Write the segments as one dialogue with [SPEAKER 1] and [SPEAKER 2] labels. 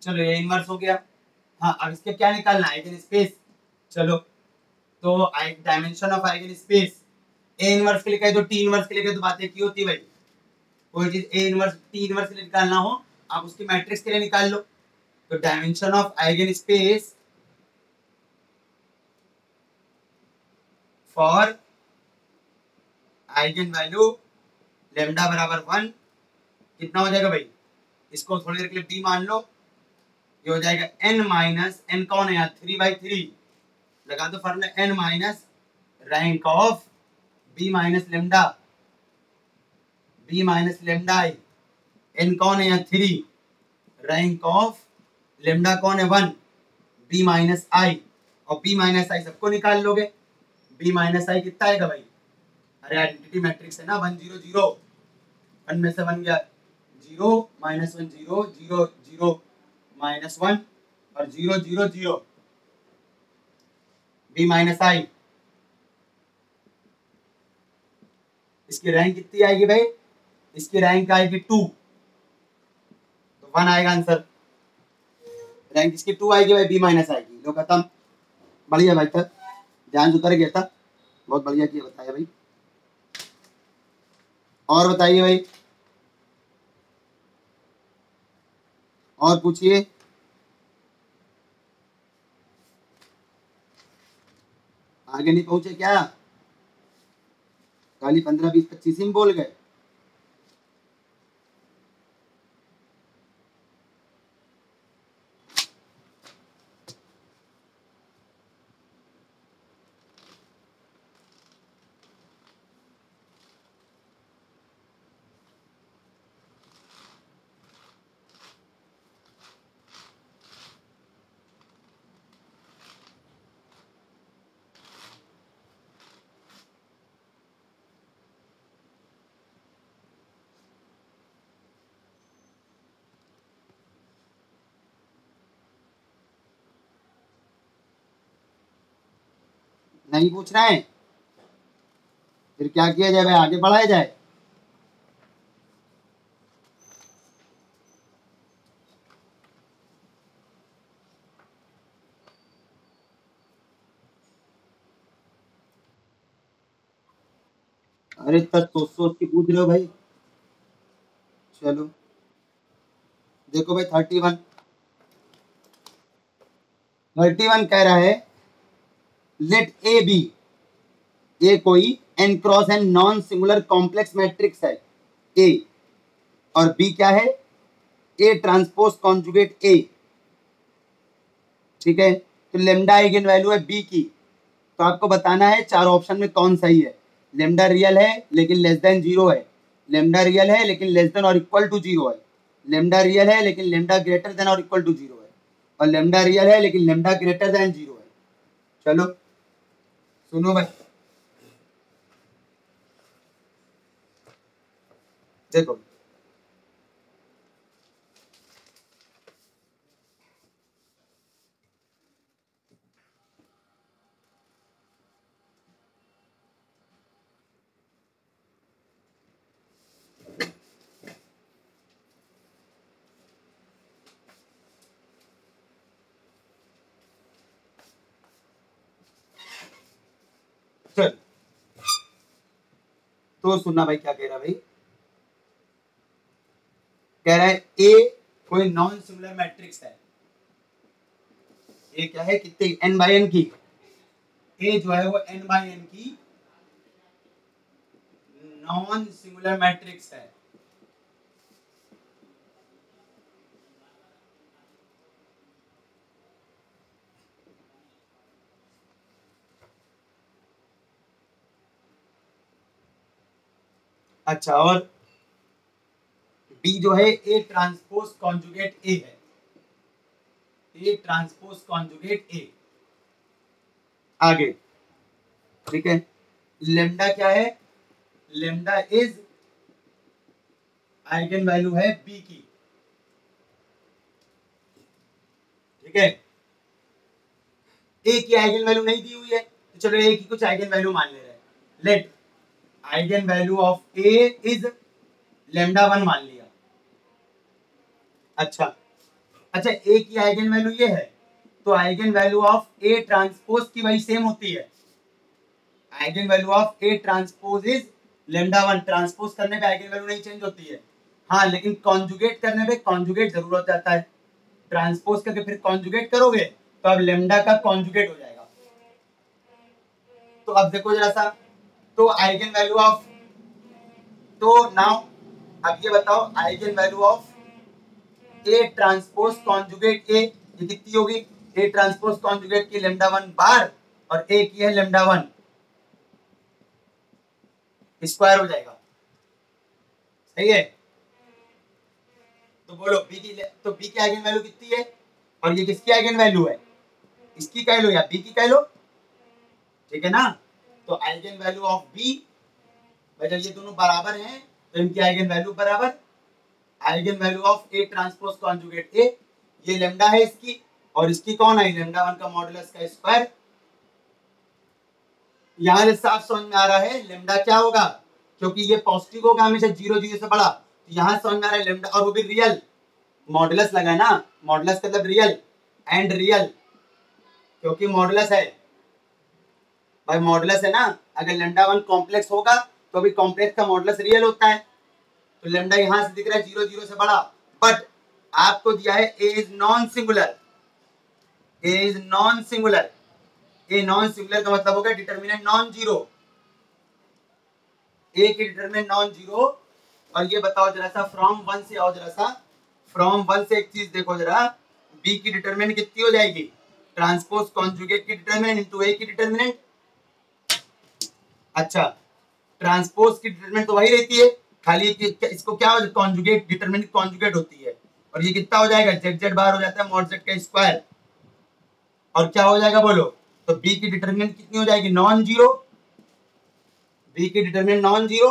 [SPEAKER 1] चलो ये इनवर्स हो गया। हाँ अब इसके क्या निकालना है, आइगन स्पेस। चलो तो dimension of eigen space A inverse के लिए कहे तो टी इनवर्स के लिए कहे तो बातें की होती है भाई। कोई चीज ए इनवर्स टी इनवर्स के लिए निकालना हो आप उसकी मैट्रिक्स के लिए निकाल लो। तो dimension of eigen space for eigen value lambda बराबर 1 कितना हो जाएगा भाई, इसको थोड़ी देर के लिए बी मान लो, ये हो जाएगा n माइनस एन कौन है यहाँ 3/3 लगा दो formula n minus rank of b minus lambda I, n कौन है यहाँ 3, रैंक ऑफ लेमडा कौन है 1, b माइनस आई, और b माइनस आई सबको निकाल लोगे, b माइनस आई कितना आएगा भाई, अरे आइडेंटिटी मैट्रिक्स है ना 1 0 0, 1 में से 1 गया 0 -1 0 0 0 -1 और 0 0 0, b माइनस आई, इसकी रैंक कितनी आएगी भाई, इसकी रैंक आएगी 2, तो 1 आएगा आंसर, रैंक इसकी 2 आएगी भाई, b माइनस आएगी। लो खत्म, बढ़िया भाई तक ध्यान उतर गया था, बहुत बढ़िया किया बताया भाई। और बताइए भाई, और पूछिए। आगे नहीं पहुंचे क्या, खाली 15 20 25 ही बोल गए। नहीं पूछ रहे हैं, फिर क्या किया जाए भाई, आगे बढ़ाया जाए। अरे तक सोच के पूछ रहे हो भाई। चलो देखो भाई 31 कह रहा है लेट ए बी, ए कोई n cross n non singular complex matrix है ए, और बी क्या है, ए ट्रांसपोज कॉन्जुगेट ए, ठीक है। तो लेमडा आइगन वैल्यू है बी की, तो आपको बताना है चार ऑप्शन में कौन सही है। लेमडा रियल है लेकिन लेस देन 0 है, लेमडा रियल है लेकिन लेस देन और इक्वल टू 0 है, लेमडा रियल है लेकिन लेमडा ग्रेटर देन और इक्वल टू 0 है, और लेमडा रियल है लेकिन लेमडा ग्रेटर देन 0 है। चलो सुनो भाई, देखो चल, तो सुनना भाई क्या कह रहा है भाई, कह रहा है ए कोई नॉन सिंगुलर मैट्रिक्स है, ए क्या है कितने n बाय n की, ए जो है वो n बाय n की नॉन सिंगुलर मैट्रिक्स है। अच्छा, और बी जो है ए ट्रांसपोज कॉन्जुगेट ए है, ए ट्रांसपोज कॉन्जुगेट ए। आगे ठीक है, लेमडा क्या है, लेमडा इज आइगन वैल्यू है बी की, ठीक है। ए की आइगन वैल्यू नहीं दी हुई है तो चलो ए की कुछ आइगन वैल्यू मान ले रहे हैं, let eigen value of A is lambda 1 मान लिया। अच्छा अच्छा ए की आइगन वैल्यू ये है, तो eigen value of A transpose की वही सेम होती है। Eigen value of A transpose is lambda one. Transpose करने पे आइगन वैल्यू नहीं चेंज होती है, हाँ, लेकिन कॉन्जुगेट करने पे कॉन्जुगेट जरूर हो जाता है। ट्रांसपोज करके फिर कॉन्जुगेट करोगे तो अब लेमडा का कॉन्जुगेट हो जाएगा। तो अब देखो जरा सा, तो आइगन वैल्यू ऑफ, तो नाउ अब ये बताओ eigen value of A transpose conjugate A, ये कितनी होगी? ए ट्रांसपोज कॉन्जुगेट की लेमडा वन बार और ए की है लेमडा वन, स्क्वायर हो जाएगा। सही है? तो बोलो बी की, तो बी की आइगन वैल्यू कितनी है और ये किसकी आइगन वैल्यू है? इसकी कह लो या बी की कह लो, ठीक है ना? तो आइगन वैल्यू ऑफ बी, जब ये दोनों बराबर हैं तो इनकी आइगन वैल्यू बराबर। Eigen value of A transpose conjugate A, ये लेमडा है इसकी, और इसकी कौन है? लेमडा वन का मॉडुलस का स्क्वायर। यहाँ से साफ समझ में आ रहा है लेमडा क्या होगा, क्योंकि ये पॉजिटिव होगा हमेशा, 0 0 से बड़ा, तो यहाँ समझ में आ रहा है लेमडा, और वो भी रियल, मॉडुलस लगा ना, मॉडुलस मतलब रियल एंड रियल, क्योंकि मॉडुलस है भाई, मॉडुलस है ना। अगर लेमडा वन कॉम्प्लेक्स होगा तो भी कॉम्प्लेक्स का मॉडुलस रियल होता है, तो लेमडा यहां से दिख रहा है 0 0 से बड़ा, बट आपको दिया है A is non singular. A is non singular, A non singular का मतलब होगा डिटरमिनेंट नॉन जीरो, ए की डिटरमिनेंट नॉन जीरो। और ये बताओ जरा सा, फ्रॉम वन से आओ जरा सा, फ्रॉम वन से एक चीज देखो जरा, बी की डिटरमिनेंट कितनी हो जाएगी? ट्रांसपोज कॉन्जुगेट की डिटरमिनेंट इनटू ए की डिटरमिनेंट। अच्छा, ट्रांसपोज की डिटरमिनेंट तो वही रहती है, खाली इसको क्या हो, कॉन्जुगेट, डिटरमिनेंट कॉन्जुगेट होती है, और ये कितना हो जाएगा? जेड जेड बार हो जाता है मॉड जेड का स्क्वायर, और क्या हो जाएगा बोलो? तो बी की डिटरमिनेंट कितनी हो जाएगी? Non zero. बी की डिटरमिनेंट नॉन जीरो,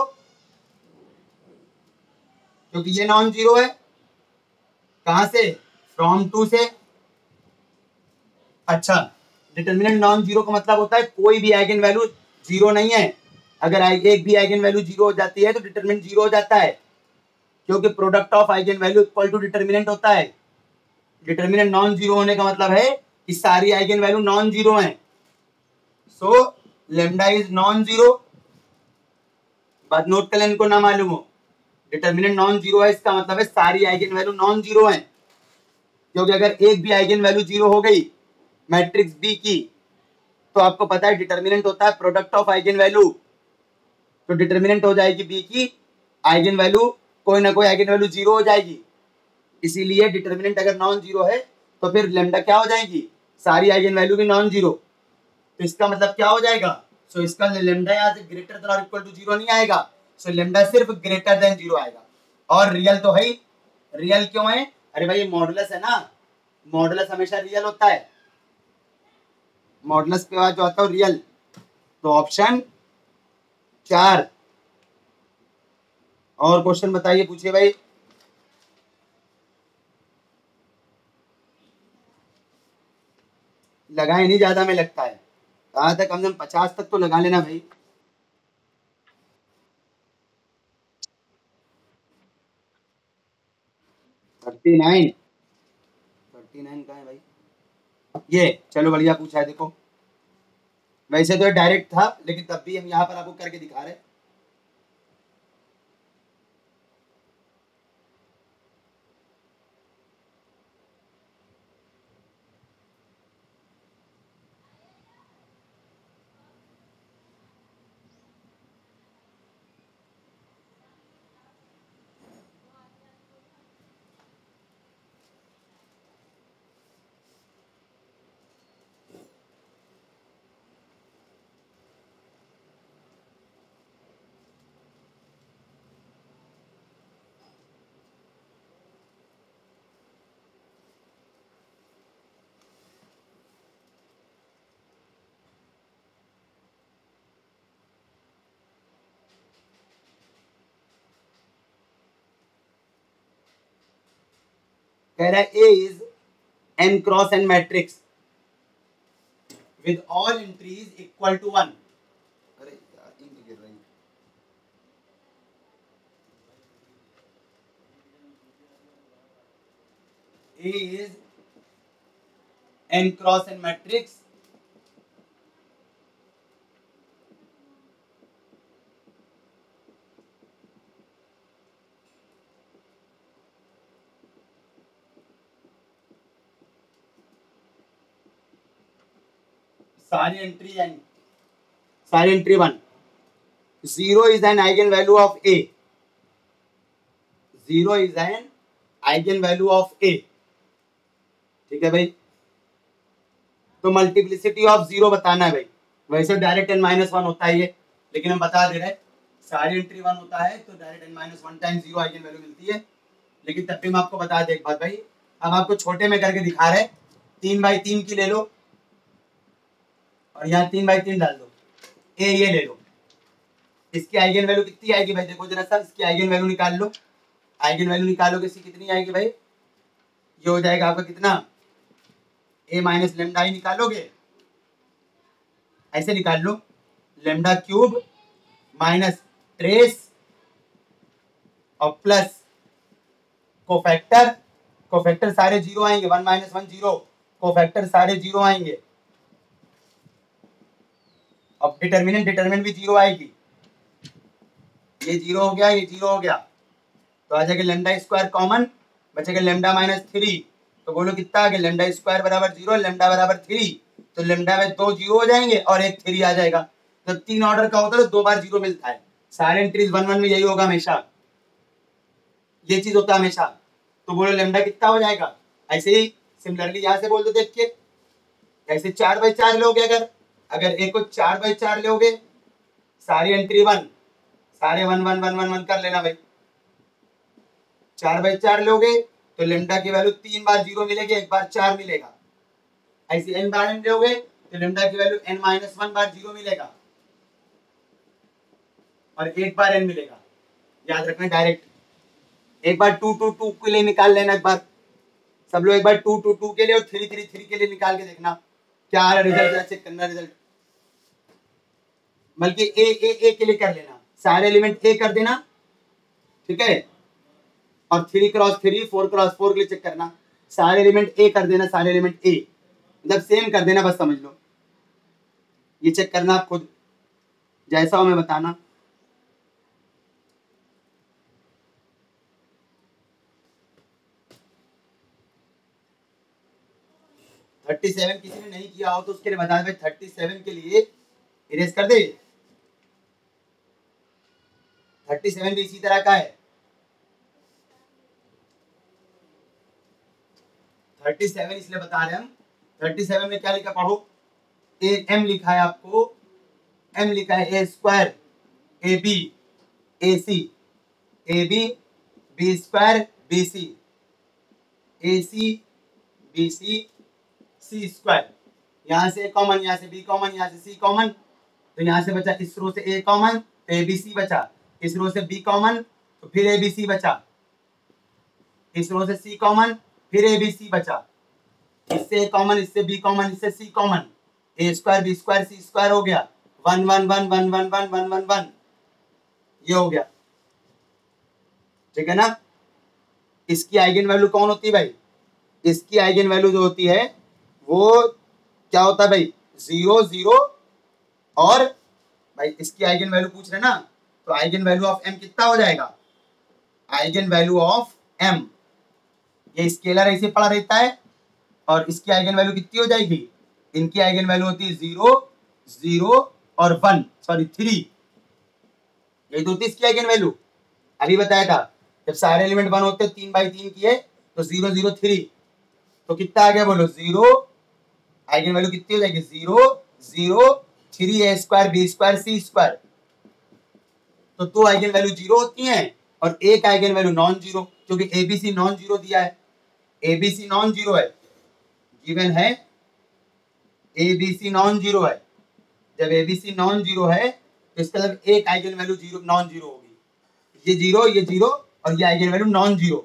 [SPEAKER 1] क्योंकि ये नॉन जीरो है। कहां से? फ्रॉम टू से। अच्छा, डिटरमिनेंट नॉन जीरो का मतलब होता है कोई भी आइगन वैल्यू जीरो नहीं है। अगर एक भी आइगन वैल्यू जीरो हो जाती है तो डिटरमिनेंट जीरो हो जाता है, क्योंकि product of eigen value equal to determinant होता है। डिटरमिनेंट नॉन जीरो होने का मतलब है कि सारी आइगन वैल्यू नॉन जीरो हैं। So lambda is non zero. बात नोट कर लें, इनको ना मालूम हो, डिटरमिनेंट नॉन जीरो है, इसका मतलब है सारी आइगन वैल्यू नॉन जीरो है, क्योंकि अगर एक भी आइगन वैल्यू जीरो हो गई मैट्रिक्स बी की, तो आपको पता है डिटरमिनेंट होता है प्रोडक्ट ऑफ आइगन वैल्यू, तो डिटरमिनेंट हो जाएगी बी की आइगन वैल्यू, कोई ना कोई आइगन वैल्यू जीरो हो जाएगी। इसीलिए डिटरमिनेंट अगर नॉन जीरो है तो फिर लेमडा क्या हो जाएगी? सारी आइगन वैल्यू भी नॉन जीरो। तो इसका मतलब क्या हो जाएगा? सो इसका लेमडा यहाँ से ग्रेटर देन और इक्वल टू जीरो नहीं आएगा, सो लेमडा सिर्फ ग्रेटर देन जीरो आएगा। और रियल तो है ही, रियल क्यों है? अरे भाई ये मॉडुलस है ना, मॉडुलस हमेशा रियल होता है, मॉडुलस के बाद जो आता है रियल। तो ऑप्शन 4। और क्वेश्चन बताइए, पूछिए भाई। लगाए नहीं ज्यादा में लगता है, कहा था कम से कम 50 तक तो लगा लेना भाई। 39, 39 कहाँ है भाई? ये चलो बढ़िया पूछा है, देखो वैसे तो डायरेक्ट था, लेकिन तब भी हम यहाँ पर आपको करके दिखा रहे हैं। कह रहा है A is n cross n matrix with all entries equal to 1। अरे यार इंक गिर रही है। A is n cross n matrix सारी entry 1. 0 is an eigenvalue of A. 0 is an eigenvalue of A. ठीक है भाई. तो मल्टीप्लिसिटी ऑफ 0 बताना है भाई. वैसे डायरेक्ट n-1 होता है ये, लेकिन हम बता दे रहे हैं सारी एंट्री 1 होता है तो direct n-1 times 0 eigen value मिलती है. लेकिन तब भी मैं आपको बता दे एक बात भाई, अब आपको छोटे में करके दिखा रहे 3/3 की ले लो और यहाँ 3/3 डाल दो. ए ये ले लो. इसकी आइगन वैल्यू कितनी आएगी भाई? देखो जरा सा, इसकी आइगन वैल्यू निकाल लो. आइगन वैल्यू निकालोगे इसकी कितनी आएगी भाई? ये हो जाएगा आपका कितना? a माइनस लेमडा ही निकालोगे, ऐसे निकाल लो. लेमडा क्यूब माइनस ट्रेस और प्लस कोफैक्टर. कोफैक्टर सारे 0 आएंगे. 1 - 1 0. कोफैक्टर सारे 0 आएंगे. अब डिटरमिनेंट भी 0 आएगी. ये 0 हो गया, ये 0 हो गया, तो आ जाएगा लेमडा स्क्वायर कॉमन, बचेगा लेमडा माइनस 3. तो बोलो कितना आ गया? लेमडा स्क्वायर बराबर 0, लेमडा बराबर 3. तो लेमडा में 2 0 हो जाएंगे और एक 3 आ जाएगा. तो 3 ऑर्डर का होता है तो 2 बार 0 मिलता है. सारे एंट्रीज 1 1 में यही होगा हमेशा, ये चीज होता है हमेशा. तो बोलो लेमडा कितना हो जाएगा? ऐसे ही सिमिलरली यहाँ से बोल दो देख के, ऐसे 4/4 लोगे. अगर एक को 4/4 लोगे, सारी एंट्री 1, सारे 1 1 1 1 1 कर लेना भाई. 4/4 लोगे तो लेमडा की वैल्यू 3 बार 0 मिलेगी, एक बार 4 मिलेगा. ऐसे n बार n लोगे तो लेमडा की वैल्यू n-1 बार 0 मिलेगा और एक बार n मिलेगा. याद रखना डायरेक्ट. एक बार 2 2 2 के लिए निकाल लेना. एक बार सब लोग एक बार 2 2 2 के लिए और 3 3 3 के लिए निकाल के देखना क्या आ रहा रिजल्ट. चेक करना रिजल्ट, बल्कि ए के लिए कर लेना. सारे एलिमेंट ए कर देना, ठीक है. और 3 × 3 4 × 4 के लिए चेक करना. सारे एलिमेंट ए कर देना. सारे एलिमेंट ए मतलब सेम कर देना, बस समझ लो. ये चेक करना आप खुद, जैसा हो मैं बताना. थर्टी 37 किसी ने नहीं किया हो तो उसके लिए बता दे. 37 के लिए इरेज कर दे. 37 भी इसी तरह का है. 37 इसलिए बता रहे हम. 37 में क्या लिखा पढ़ो. ए एम लिखा है आपको, एम लिखा है A square A B A C, A B B square B C, A C B C C square. यहाँ से कॉमन, यहाँ से बी कॉमन, यहाँ से सी कॉमन, तो यहाँ से बचा इस रो से ए कॉमन तो ए बी सी बचा. इस रो से बी कॉमन तो फिर ए बी सी बचा. इस रो से सी कॉमन फिर ए बी सी बचा. इससे ए कॉमन, इससे बी कॉमन, इससे सी कॉमन. ए स्क्वायर बी स्क्वायर सी स्क्वायर हो गया. 1 1 1 1 1 1 1 1 1 ये हो गया. ठीक है ना. इसकी आइगन वैल्यू कौन होती है भाई? इसकी आइगन वैल्यू जो होती है वो क्या होता है भाई? 0 0. और भाई इसकी आइगन वैल्यू पूछ रहे ना, तो आइगन वैल्यू ऑफ m कितना हो जाएगा? आइगन वैल्यू ऑफ m, ये स्केलर ऐसे पड़ा रहता है और इसकी आइगन वैल्यू कितनी हो जाएगी? इनकी आइगन वैल्यू होती है 0 0 और 1 सॉरी 3. यही तो होती है इसकी आइगन वैल्यू. अभी बताया था जब सारे एलिमेंट 1 होते हैं 3/3 किए तो 0 0 3, तो कितना आ गया बोलो? 0. आइगन वैल्यू कितनी हो जाएगी? 0 0 3 ए स्क्वायर बी स्क्वायर सी स्क्वायर. तो 2 आइगन वैल्यू 0 होती हैं और एक आइगन वैल्यू नॉन जीरो, क्योंकि एबीसी नॉन जीरो दिया है. एबीसी नॉन जीरो है, गिवन है एबीसी नॉन जीरो है. जब एबीसी नॉन जीरो है तो इसका मतलब एक eigen value zero non zero होगी. ये जीरो और ये आइगन वैल्यू नॉन जीरो.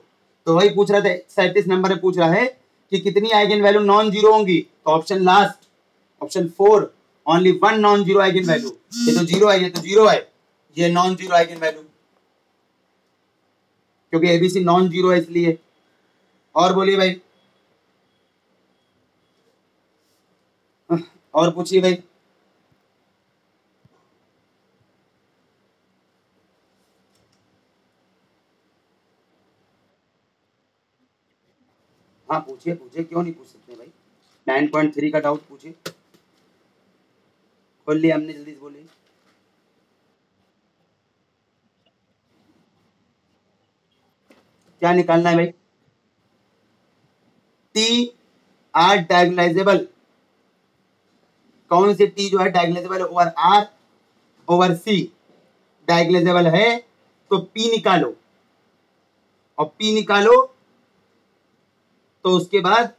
[SPEAKER 1] तो वही पूछ रहा था 37 नंबर में पूछ रहा है कि कितनी आइगन वैल्यू नॉन जीरो होंगी. तो option last, option 4, only 1 non zero eigen value. ये तो जीरो है, ये तो जीरो है, ये नॉन जीरो आइगन वैल्यू, क्योंकि एबीसी नॉन जीरो है इसलिए. और बोलिए भाई. और पूछिए भाई। हाँ पूछिए पूछिए, क्यों नहीं पूछ सकते भाई। 9.3 का डाउट पूछिए, खोल लिया हमने, जल्दी से बोलिए। क्या निकालना है भाई? टी आर डायगोनालाइजेबल, कौन सी टी जो है डायगोनालाइजेबल ओवर आर ओवर सी डायगोनालाइजेबल है, तो पी निकालो, और पी निकालो तो उसके बाद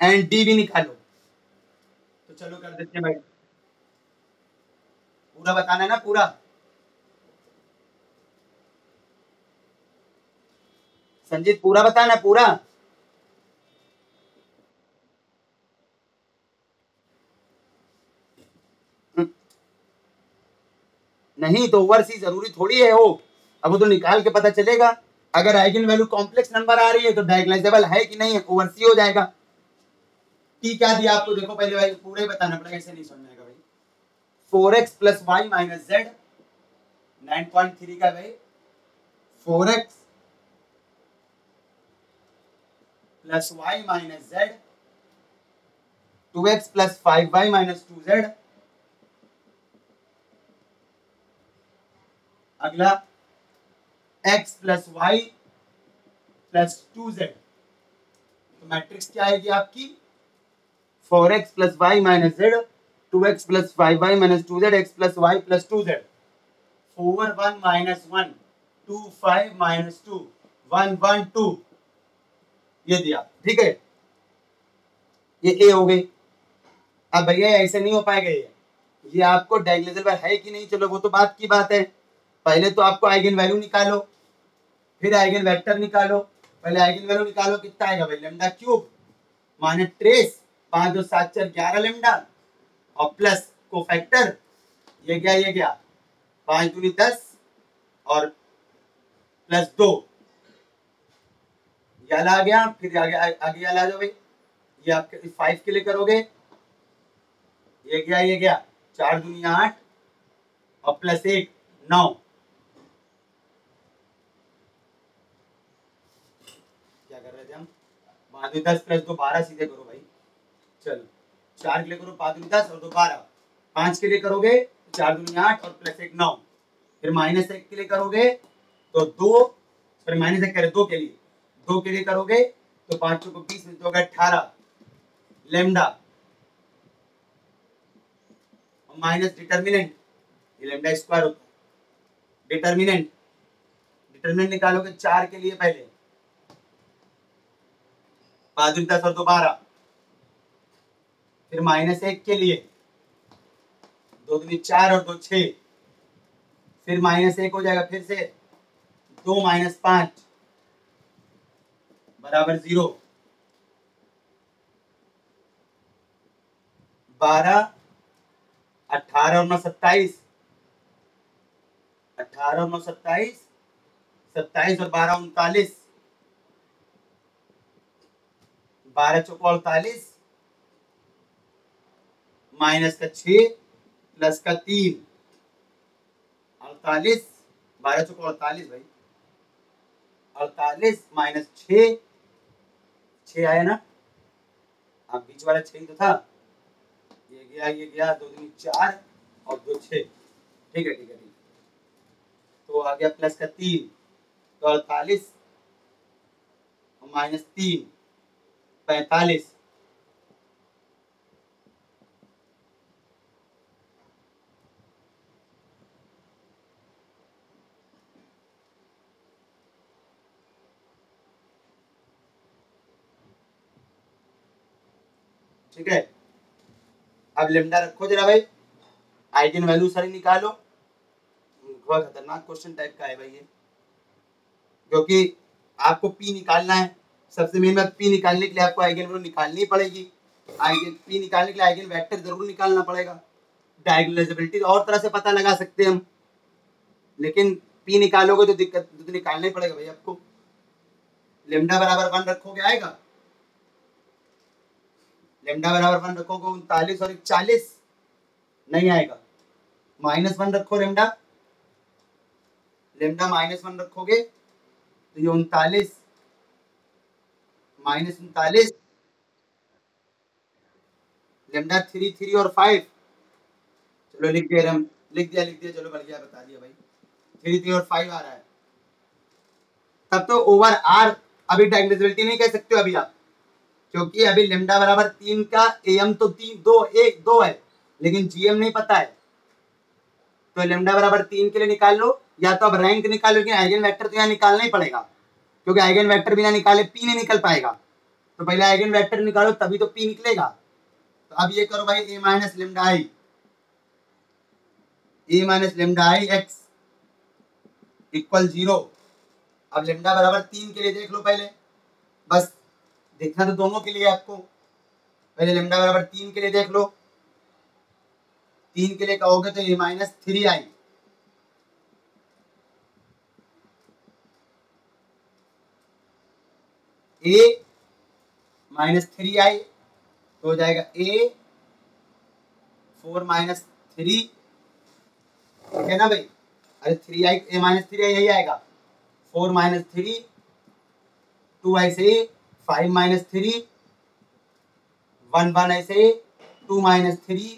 [SPEAKER 1] एंड डी भी निकालो। तो चलो कर देते हैं भाई, पूरा बताना है ना पूरा। संजीत पूरा बताना है पूरा। नहीं तो ओवर सी जरूरी थोड़ी है हो, अब वो तो निकाल के पता चलेगा। अगर आइगन वैल्यू कॉम्प्लेक्स नंबर आ रही है तो डायगोनालाइजेबल है कि नहीं है, ओवर सी हो जाएगा। टी क्या दिया आपको, देखो पहले भाई पूरा ही बताना पड़ेगा, ऐसे नहीं समझ में आएगा भाई। 4x plus y minus Z, 9.3 का भाई 4x plus y minus z, 2x plus 5y minus 2z। अगला x plus y plus 2z, तो मैट्रिक्स क्या आएगी आपकी? 4x plus y minus z, 2x plus 5y minus 2z, x plus y plus 2z। 4 1 minus 1 2 5 minus 2 1 1 2, ये दिया, ठीक है। ये ए हो गई। अब भैया ऐसे नहीं हो पाएगा, ये आपको डायगोनालाइजेबल है कि नहीं, चलो वो तो बात की बात है। पहले तो आपको आइगन वैल्यू निकालो, फिर आइगन वेक्टर निकालो। पहले आइगन वैल्यू निकालो, कितना आएगा भाई? लैम्डा क्यूब माने ट्रेस 5 2 7 4 11 लैम्डा, और प्लस कोफैक्टर, ये गया 5 दूनी 10 और प्लस 2, ये आ गया। फिर आगे आगे आ जाओ भाई, ये आपके 5 के लिए करोगे, ये गया 4 दूनी 8 और प्लस 1 9। क्या कर रहे थे हम? 5 दूनी 10 प्लस 2 12, सीधे करो भाई। चलो 4 के लिए करो 5 दूनी 10 और 2 12, 5 के लिए करोगे 4 दूनी 8 और प्लस 1 9। फिर माइनस 1 के लिए करोगे तो 2, फिर माइनस 1 करे 2 के लिए, 2 के लिए करोगे तो 5 को 20 में 2 का 18 लेमडा, और माइनस डिटर्मिनेंट, ये लेमडा स्क्वायर होता है। डिटर्मिनेंट, डिटर्मिनेंट निकालोगे 4 के लिए पहले, 5 दूनी 10 और 2 12, फिर माइनस 1 के लिए 2 दूनी 4 और 2 6, फिर माइनस 1 हो जाएगा फिर से 2 माइनस 5 बराबर 0, 12 18 और 9 27, 18 और 9 27, 27 और 12 39, 12 चौको 48, माइनस का 6 प्लस का 3 48, 12 चौको 48 भाई, 48 माइनस 6, 6 आया ना, अब बीच वाला 6 ही तो था, ये गया 2 दूनी 4 और 2 6, ठीक है ठीक है ठीक है। तो आ गया प्लस का 3, तो 48 और माइनस 3 45, ठीक है। अब लेमडा रखो जरा भाई, आइगन वैल्यू सारी निकालो। बहुत खतरनाक क्वेश्चन टाइप का है भाई ये, क्योंकि आपको पी निकालना है। सबसे मेन बात, पी निकालने के लिए आपको आइगन वैल्यू निकालनी पड़ेगी। आइगन पी निकालने के लिए आइगन वेक्टर जरूर निकालना पड़ेगा। डायगोनालाइजेबिलिटी और तरह से पता लगा सकते हैं हम, लेकिन पी निकालोगे तो दिक्कत तो निकालना ही पड़ेगा भाई आपको। लेमडा बराबर 1 रखोगे आएगा, लेमडा बराबर 1 रखोगे 39 और 40 नहीं आएगा। -1 रखो लेमडा, लेमडा -1 रखोगे तो ये 39 -39 लेमडा 3 3 और 5। चलो लिख दिया हम, लिख दिया चलो बढ़िया बता दिया भाई। 3 3 और 5 आ रहा है। तब तो ओवर आर अभी डायगोनलिटी नहीं कह सकते हो अभी आप, क्योंकि अभी लेमडा बराबर 3 का एम तो 3 2 है, लेकिन जीएम नहीं पता है। तो लेमडा बराबर 3 के लिए निकाल लो, या तो अब रैंक निकालो, लेकिन आइगन वेक्टर तो यहाँ निकालना ही पड़ेगा, क्योंकि आइगन वेक्टर बिना निकाले पी नहीं निकल पाएगा। तो पहले आइगन वेक्टर निकालो तभी तो पी निकलेगा। तो अब ये करो भाई A minus lambda I X equal 0। अब लेमडा बराबर 3 के लिए देख लो पहले, बस देखना तो दोनों के लिए आपको। पहले लेमडा बराबर 3 के लिए देख लो, 3 के लिए कहोगे तो ए माइनस 3 आई, ए माइनस 3 आई तो हो जाएगा ए 4 माइनस 3, ठीक है ना भाई। अरे 3 आई ए माइनस 3 आई यही आएगा, 4 माइनस 3 2 ऐसे 5 माइनस 3 1 1 ऐसे 2 माइनस 3,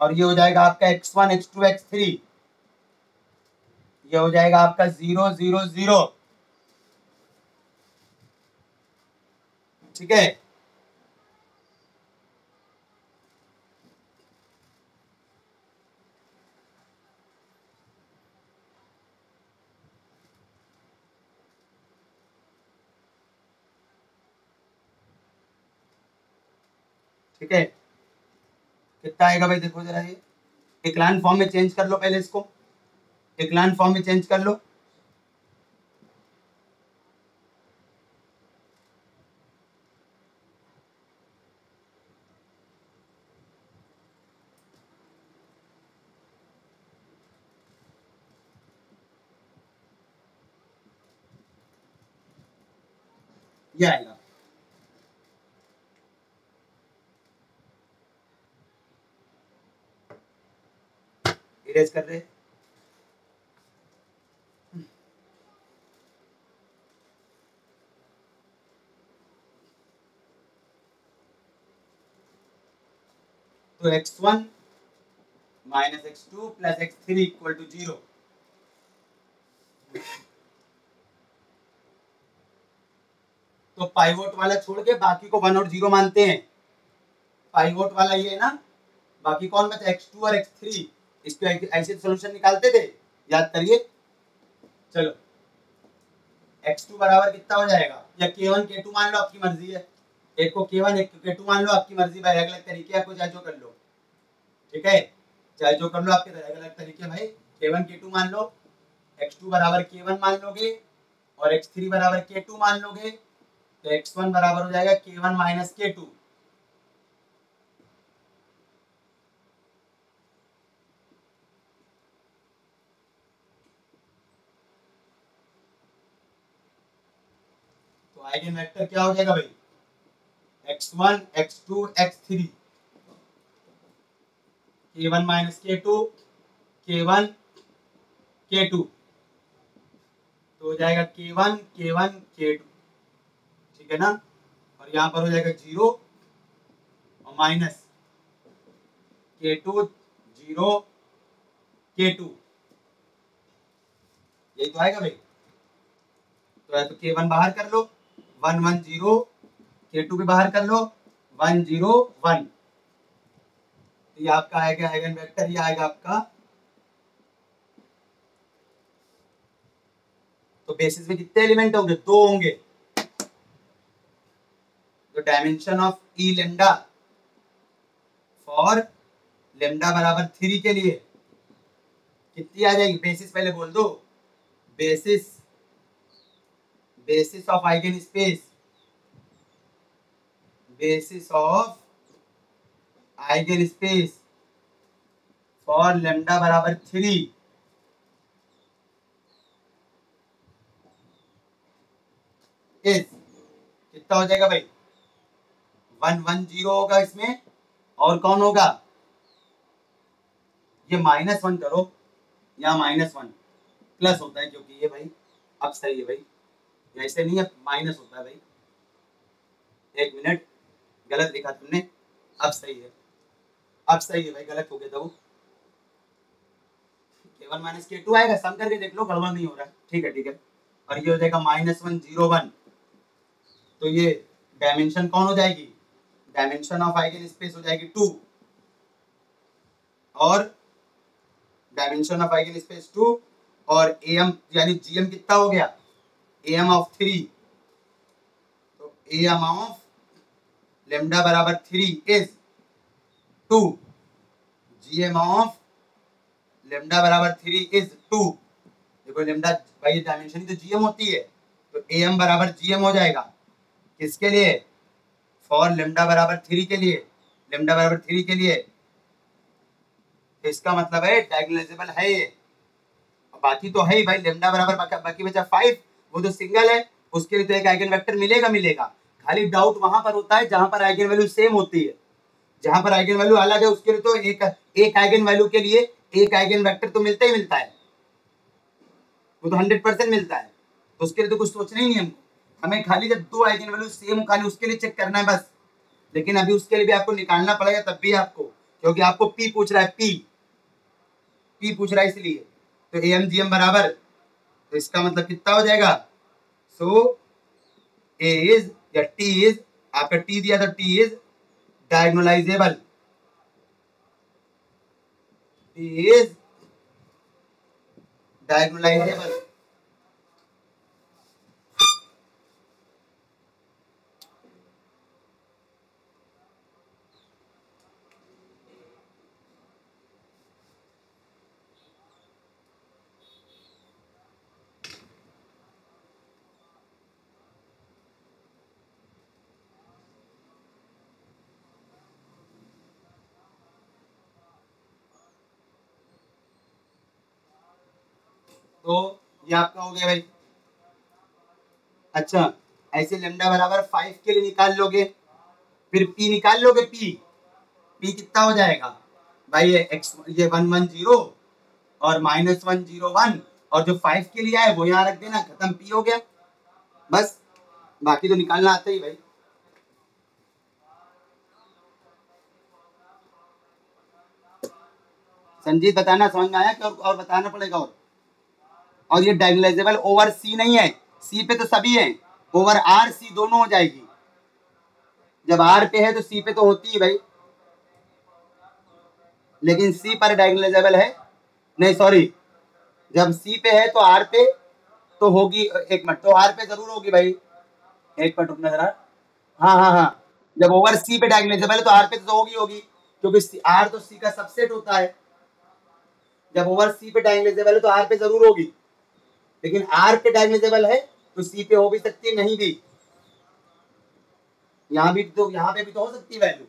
[SPEAKER 1] और ये हो जाएगा आपका x1 x2 x3, ये हो जाएगा आपका 0 0 0, ठीक है। ठीक है, कितना आएगा भाई देखो जरा, ये इक्लान फॉर्म में चेंज कर लो, पहले इसको इक्लान फॉर्म में चेंज कर लो। ये आएगा, इरेज कर रहे, तो x1 minus x2 plus x3 equal to 0। तो पाइवोट वाला छोड़ के बाकी को 1 और 0 मानते हैं। पाइवोट वाला ये है ना, बाकी कौन बचा x2 और x3, इसके ऐसे सॉल्यूशन निकालते थे, याद करिए। चलो x2 बराबर कितना हो जाएगा, या k1 k2 मान लो, आपकी मर्जी है। एक को k1 एक को k2 मान लो, आपकी मर्जी भाई, अलग अलग तरीके आपको चाहे जो कर लो, ठीक है, चाहे जो कर लो, आपके अलग अलग तरीके भाई। k1 k2 मान लो, x2 बराबर k1 मान लोगे और x3 बराबर k2 मान लोगे, तो x1 बराबर हो जाएगा k1 माइनस k2। तो आइगन वेक्टर क्या हो जाएगा भाई, x1 x2 x3, k1 minus k2 k1 k2, तो हो जाएगा k1 k1 k2, ठीक है ना। और यहाँ पर हो जाएगा 0 और माइनस k2 0 k2, यही तो आएगा भाई। तो या तो k1 बाहर कर लो 1 1 0, k2 भी बाहर कर लो 1 0 1, तो ये आपका आएगा आइगन वेक्टर, ये आएगा आपका। तो बेसिस में कितने एलिमेंट होंगे, 2 होंगे। तो dimension of E lambda for lambda बराबर 3 के लिए कितनी आ जाएगी, बेसिस पहले बोल दो, basis basis of eigen space, basis of eigen space for lambda बराबर 3 इज कितना हो जाएगा भाई, 110 होगा इसमें, और कौन होगा, ये -1 करो, यहाँ -1 प्लस होता है क्योंकि ये भाई, अब सही है भाई, ऐसे नहीं है, माइनस होता है भाई। एक मिनट, गलत लिखा तुमने, अब सही है, अब सही है भाई, गलत हो गया था वो। K1 माइनस K2 आएगा, सम करके देख लो, गड़बड़ नहीं हो रहा है, ठीक है ठीक है। और ये हो जाएगा -101, तो ये डायमेंशन कौन हो जाएगी, डायमेंशन ऑफ आइगन स्पेस हो जाएगी 2, और डायमेंशन ऑफ आइगन स्पेस 2, और एम यानी जीएम कितना हो गया, एम ऑफ 3, तो एम ऑफ लेमडा बराबर 3 इज 2, जीएम ऑफ लेमडा बराबर 3 इज 2। देखो लेमडा भाई डायमेंशन ही तो जीएम होती है, तो एम बराबर जीएम हो जाएगा, किसके लिए, फॉर लेमडा बराबर 3 के लिए, लेमडा बराबर 3 के लिए, तो इसका मतलब है डायगोनलाइजेबल है ये। बाकी तो है ही भाई, लेमडा बराबर बाकी बचा 5, वो तो सिंगल है, उसके लिए तो एक आइगन वेक्टर मिलेगा मिलेगा। खाली डाउट वहां पर होता है जहां पर आइगन वैल्यू सेम होती है, जहां पर आइगन वैल्यू अलग है उसके लिए तो एक आइगन वैल्यू के लिए एक आइगन वेक्टर तो मिलता ही मिलता है, वो तो 100% मिलता है, तो उसके लिए तो कुछ सोचना ही नहीं हमको, हमें खाली जब दो आइगन वैल्यू सेम खाली उसके लिए चेक करना है बस। लेकिन अभी उसके लिए भी आपको निकालना पड़ेगा तब भी आपको, क्योंकि आपको पी पूछ रहा है, पी पूछ रहा है इसलिए, तो एम जी एम बराबर, तो इसका मतलब कितना हो जाएगा, सो ए इज या टी इज, आपका टी दिया तो T is diagonalisable, T is diagonalisable. तो ये आपका हो गया भाई। अच्छा, ऐसे लेमडा बराबर 5 के लिए निकाल लोगे, फिर पी निकाल लोगे, पी कितना हो जाएगा भाई, ये 110 और -101, और जो 5 के लिए आए वो यहाँ रख देना, खत्म, पी हो गया बस, बाकी तो निकालना आता ही भाई। संजीत बताना समझ में आया कि और बताना पड़ेगा, और ये डायगोनलाइजेबल ओवर सी नहीं है, सी पे तो सभी है, ओवर आर सी दोनों हो जाएगी, जब आर पे है तो सी पे तो होती है भाई, लेकिन सी पर डायगोनलाइजेबल है, नहीं सॉरी, जब सी पे है तो आर पे तो होगी, एक मिनट, तो आर पे जरूर होगी भाई, एक मिनट रुकना जरा, हाँ हाँ हाँ, जब ओवर सी पे डायगोनलाइजेबल है तो आर पे तो होगी होगी, क्योंकि आर तो सी का सबसेट होता है, जब ओवर सी पे डायगोनलाइजेबल है तो आर पे जरूर होगी, लेकिन आर पे डायगोनलाइजेबल है तो सी पे हो भी सकती है, नहीं भी, यहाँ भी तो, यहाँ पे भी तो हो सकती है वैल्यू,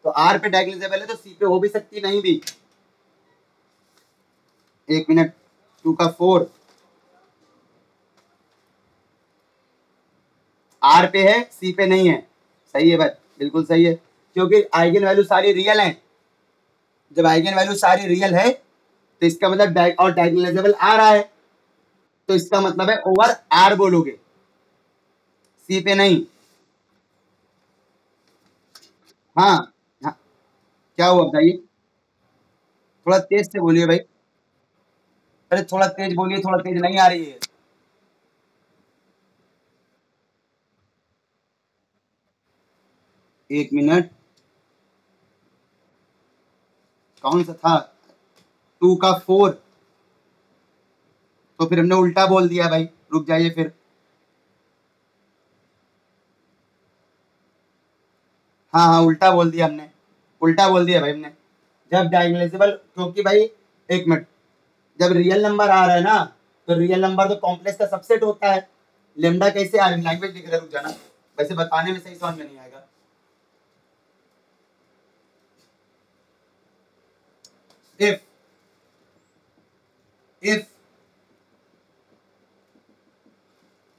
[SPEAKER 1] तो आर पे डायगोनलाइजेबल है तो सी पे हो भी सकती है, नहीं भी। एक मिनट, 2 का 4 आर पे है, सी पे नहीं है, सही है भाई, बिल्कुल सही है, क्योंकि आइगन वैल्यू सारी रियल है, जब आइगन वैल्यू सारी रियल है तो इसका मतलब और डायगोनलाइजेबल आ रहा है, तो इसका मतलब है ओवर आर बोलोगे, सी पे नहीं। हाँ हाँ, क्या हुआ बताइए, थोड़ा तेज से बोलिए भाई, अरे थोड़ा तेज बोलिए, थोड़ा तेज नहीं आ रही है। एक मिनट, कौन सा था, 2 का 4, तो फिर हमने उल्टा बोल दिया भाई, रुक जाइए फिर, हाँ हाँ उल्टा बोल दिया हमने, उल्टा बोल दिया भाई हमने, जब डायगोनलाइजेबल, क्योंकि भाई एक मिनट, जब रियल नंबर आ रहा है ना, तो रियल नंबर तो कॉम्प्लेक्स का सबसेट होता है, लेमडा कैसे आ रही है, लैंग्वेज लिख रहा है, रुक जाना, वैसे बताने में सही समझ में नहीं आएगा। if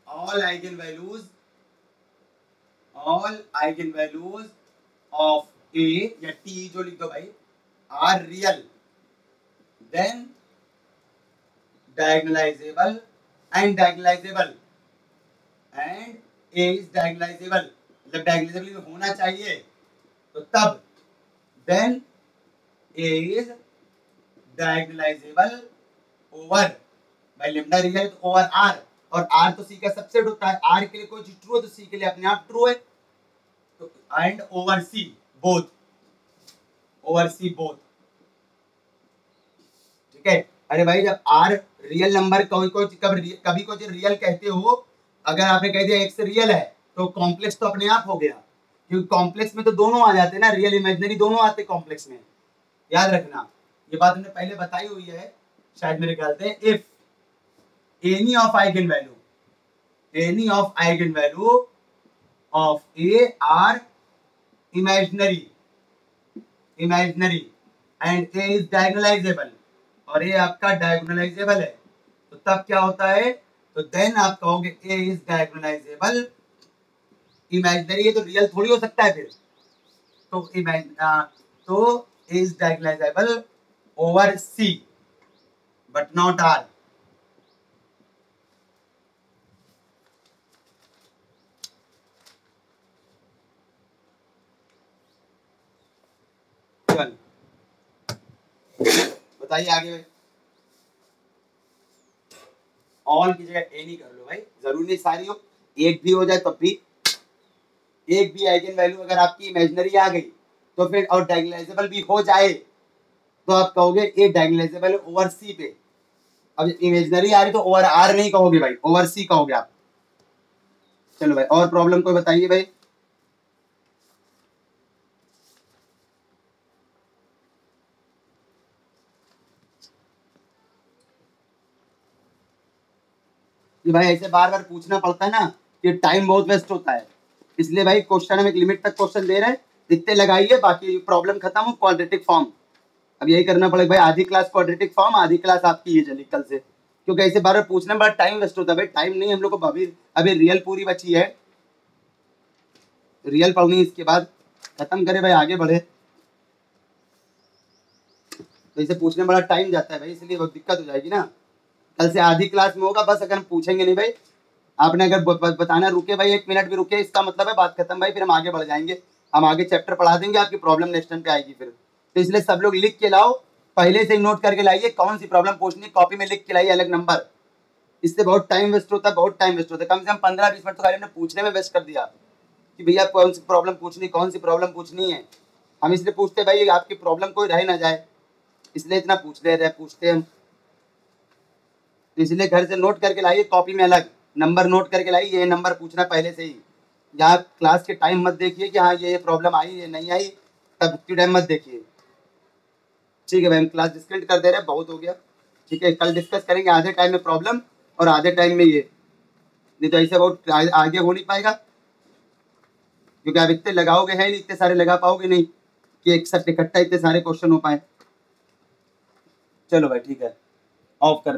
[SPEAKER 1] all eigenvalues all eigenvalues of A या टी जो लिख दो भाई are real then diagonalisable and diagonalisable and A is diagonalisable, मतलब डायगोनलाइजेबल होना चाहिए, तो तब then A is diagonalisable over भाई लेमडा रियल है तो ओवर आर, और आर तो सी का सबसेट होता है, आर के लिए कोई चीज ट्रू है तो सी के लिए अपने आप ट्रू है, तो and over C both, over C both, ठीक है। अरे भाई जब आर रियल नंबर कभी कोई रियल कहते हो, अगर आपने कह दिया एक्स रियल है तो कॉम्प्लेक्स तो अपने आप हो गया, क्योंकि कॉम्प्लेक्स में तो दोनों आ जाते हैं ना, रियल इमेजिनरी दोनों आते हैं कॉम्प्लेक्स में, याद रखना ये बात हमने पहले बताई हुई है शायद मेरे ख्याल से। If any of eigen value of A R imaginary and A is diagonalisable, और ये आपका डायगोनलाइजेबल है, तो तब क्या होता है, तो देन आप कहोगे ए इज डायगोनलाइजेबल इमेजिनरी है तो रियल थोड़ी हो सकता है फिर, तो is diagonalisable over C but not R. चल बताइए आगे भाई, ऑल की जगह ए नहीं कर लो भाई, जरूरी नहीं सारी हो, एक भी हो जाए तब भी, एक भी आइगन वैल्यू अगर आपकी इमेजिनरी आ गई तो फिर और डायगोनलाइजेबल भी हो जाए तो आप कहोगे ए डायगोनलाइजेबल ओवर सी पे, अब इमेजिनरी आ रही तो ओवर आर नहीं कहोगे भाई, ओवर सी कहोगे आप। चलो भाई और प्रॉब्लम कोई बताइए भाई। कि भाई ऐसे बार बार पूछना पड़ता है ना कि टाइम बहुत वेस्ट होता है, इसलिए भाई क्वेश्चन हम एक लिमिट तक क्वेश्चन दे रहे हैं, इतने लगाइए, बाकी प्रॉब्लम खत्म हो क्वाड्रेटिक फॉर्म, अब यही करना पड़ेगा भाई, आधी क्लास क्वाड्रेटिक फॉर्म आधी क्लास आपकी ये चली कल से, क्योंकि ऐसे बार बार पूछने में बड़ा टाइम वेस्ट होता है भाई, टाइम नहीं हम लोग को, अभी रियल पूरी बची है, रियल पढ़नी इसके बाद खत्म करे भाई आगे बढ़े, तो इसे पूछने में बड़ा टाइम जाता है भाई, इसलिए बहुत दिक्कत हो जाएगी ना, कल से आधी क्लास में होगा बस, अगर हम पूछेंगे नहीं भाई, आपने अगर बताना रुके भाई 1 मिनट भी रुके इसका मतलब है बात खत्म भाई, फिर हम आगे बढ़ जाएंगे, हम आगे चैप्टर पढ़ा देंगे, आपकी प्रॉब्लम नेक्स्ट टाइम पे आएगी फिर, तो इसलिए सब लोग लिख के लाओ, पहले से नोट करके लाइए, कौन सी प्रॉब्लम पूछनी कॉपी में लिख के लाइए अलग नंबर, इससे बहुत टाइम वेस्ट होता है, बहुत टाइम वेस्ट होता है, कम से कम 15-20 मिनट तो खाली हमने पूछने में वेस्ट कर दिया कि भैया कौन सी प्रॉब्लम पूछनी है, हम इसलिए पूछते भाई आपकी प्रॉब्लम कोई रह ना जाए, इसलिए इतना पूछते हम, इसलिए घर से नोट करके लाइए, कॉपी में अलग नंबर नोट करके लाइए, ये नंबर पूछना पहले से ही, यहाँ क्लास के टाइम मत देखिए कि हाँ ये प्रॉब्लम आई ये नहीं आई, तब की टाइम मत देखिए, ठीक है भाई हम क्लास डिस्कनेक्ट कर दे रहे हैं, बहुत हो गया, ठीक है कल डिस्कस करेंगे आधे टाइम में प्रॉब्लम और आधे टाइम में ये, नहीं तो ऐसे बहुत आगे हो नहीं पाएगा, क्योंकि आप इतने लगाओगे है नहीं, इतने सारे लगा पाओगे नहीं कि एक साथ इकट्ठा इतने सारे क्वेश्चन हो पाए। चलो भाई ठीक है ऑफ कर